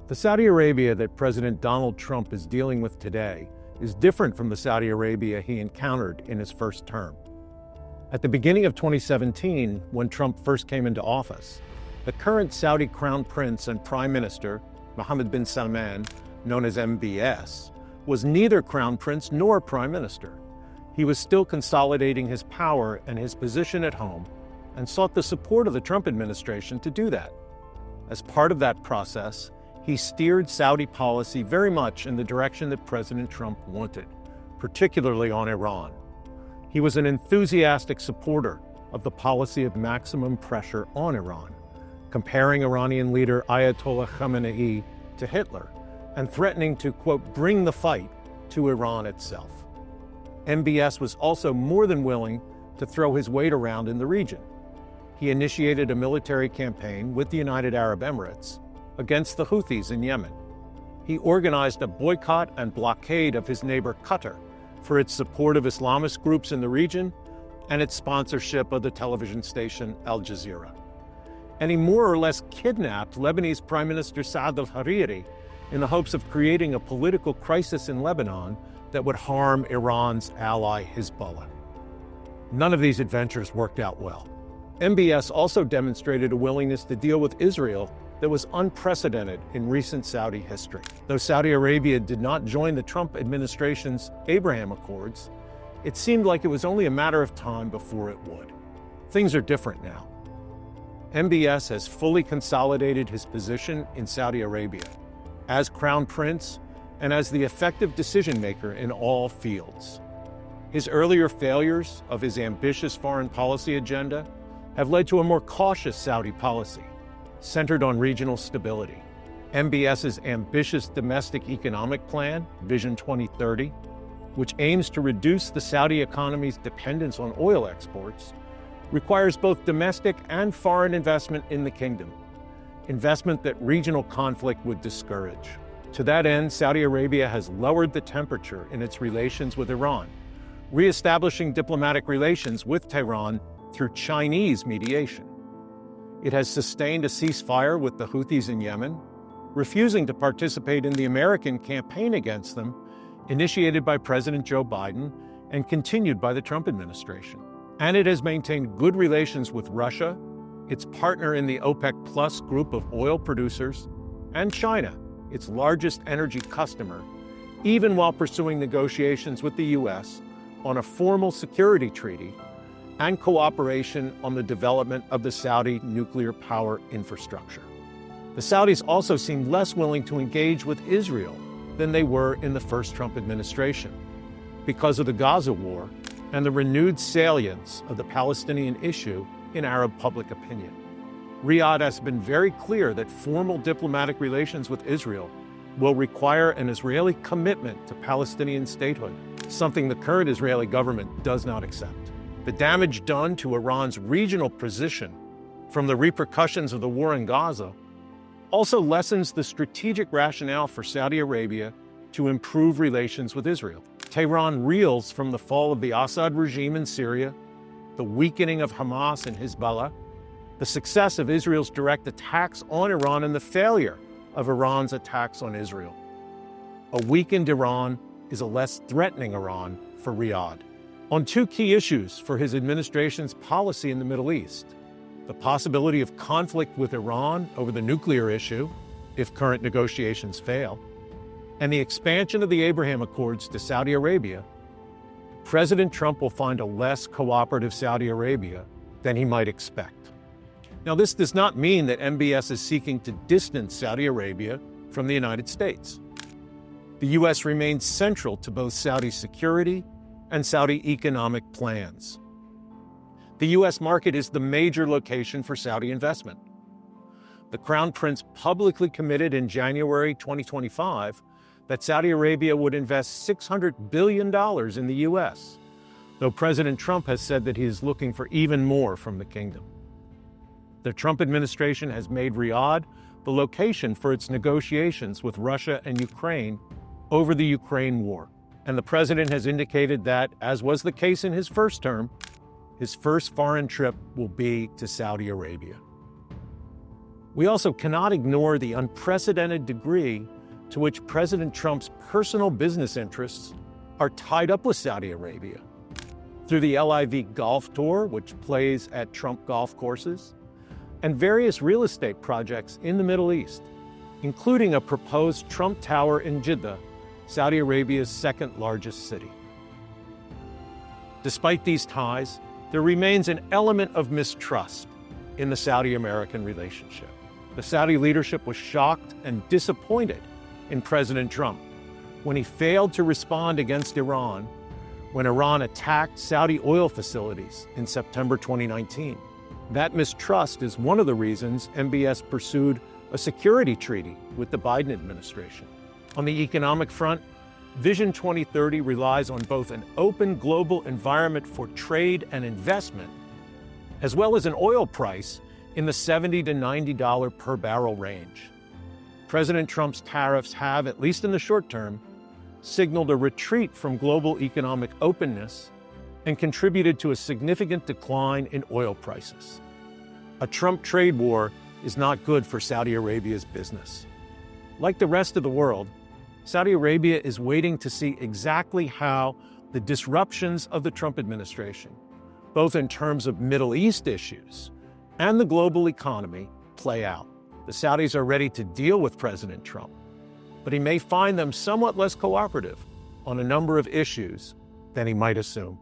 The Saudi Arabia that President Donald Trump is dealing with today is different from the Saudi Arabia he encountered in his first term. At the beginning of 2017, when Trump first came into office, the current Saudi Crown Prince and Prime Minister, Mohammed bin Salman, known as MBS, was neither Crown Prince nor Prime Minister. He was still consolidating his power and his position at home and sought the support of the Trump administration to do that. As part of that process, he steered Saudi policy very much in the direction that President Trump wanted, particularly on Iran. He was an enthusiastic supporter of the policy of maximum pressure on Iran, comparing Iranian leader Ayatollah Khamenei to Hitler and threatening to, quote, bring the fight to Iran itself. MBS was also more than willing to throw his weight around in the region. He initiated a military campaign with the United Arab Emirates against the Houthis in Yemen. He organized a boycott and blockade of his neighbor Qatar for its support of Islamist groups in the region and its sponsorship of the television station Al Jazeera. And he more or less kidnapped Lebanese Prime Minister Saad al-Hariri in the hopes of creating a political crisis in Lebanon that would harm Iran's ally Hezbollah. None of these adventures worked out well. MBS also demonstrated a willingness to deal with Israel that was unprecedented in recent Saudi history. Though Saudi Arabia did not join the Trump administration's Abraham Accords, it seemed like it was only a matter of time before it would. Things are different now. MBS has fully consolidated his position in Saudi Arabia as Crown Prince and as the effective decision-maker in all fields. His earlier failures of his ambitious foreign policy agenda have led to a more cautious Saudi policy, centered on regional stability. MBS's ambitious domestic economic plan, Vision 2030, which aims to reduce the Saudi economy's dependence on oil exports, requires both domestic and foreign investment in the kingdom, investment that regional conflict would discourage. To that end, Saudi Arabia has lowered the temperature in its relations with Iran, reestablishing diplomatic relations with Tehran through Chinese mediation. It has sustained a ceasefire with the Houthis in Yemen, refusing to participate in the American campaign against them, initiated by President Joe Biden and continued by the Trump administration. And it has maintained good relations with Russia, its partner in the OPEC Plus group of oil producers, and China, its largest energy customer, even while pursuing negotiations with the U.S. on a formal security treaty and cooperation on the development of the Saudi nuclear power infrastructure. The Saudis also seem less willing to engage with Israel than they were in the first Trump administration because of the Gaza War and the renewed salience of the Palestinian issue in Arab public opinion. Riyadh has been very clear that formal diplomatic relations with Israel will require an Israeli commitment to Palestinian statehood, something the current Israeli government does not accept. The damage done to Iran's regional position from the repercussions of the war in Gaza also lessens the strategic rationale for Saudi Arabia to improve relations with Israel. Tehran reels from the fall of the Assad regime in Syria, the weakening of Hamas and Hezbollah, the success of Israel's direct attacks on Iran, and the failure of Iran's attacks on Israel. A weakened Iran is a less threatening Iran for Riyadh. On two key issues for his administration's policy in the Middle East, the possibility of conflict with Iran over the nuclear issue, if current negotiations fail, and the expansion of the Abraham Accords to Saudi Arabia, President Trump will find a less cooperative Saudi Arabia than he might expect. Now, this does not mean that MBS is seeking to distance Saudi Arabia from the United States. The U.S. remains central to both Saudi security and Saudi economic plans. The U.S. market is the major location for Saudi investment. The Crown Prince publicly committed in January 2025 that Saudi Arabia would invest $600 billion in the U.S., though President Trump has said that he is looking for even more from the kingdom. The Trump administration has made Riyadh the location for its negotiations with Russia and Ukraine over the Ukraine war. And the president has indicated that, as was the case in his first term, his first foreign trip will be to Saudi Arabia. We also cannot ignore the unprecedented degree to which President Trump's personal business interests are tied up with Saudi Arabia. Through the LIV Golf Tour, which plays at Trump golf courses, and various real estate projects in the Middle East, including a proposed Trump Tower in Jeddah, Saudi Arabia's second largest city. Despite these ties, there remains an element of mistrust in the Saudi-American relationship. The Saudi leadership was shocked and disappointed in President Trump when he failed to respond against Iran when Iran attacked Saudi oil facilities in September 2019. That mistrust is one of the reasons MBS pursued a security treaty with the Biden administration. On the economic front, Vision 2030 relies on both an open global environment for trade and investment, as well as an oil price in the $70 to $90 per barrel range. President Trump's tariffs have, at least in the short term, signaled a retreat from global economic openness and contributed to a significant decline in oil prices. A Trump trade war is not good for Saudi Arabia's business. Like the rest of the world, Saudi Arabia is waiting to see exactly how the disruptions of the Trump administration, both in terms of Middle East issues and the global economy, play out. The Saudis are ready to deal with President Trump, but he may find them somewhat less cooperative on a number of issues than he might assume.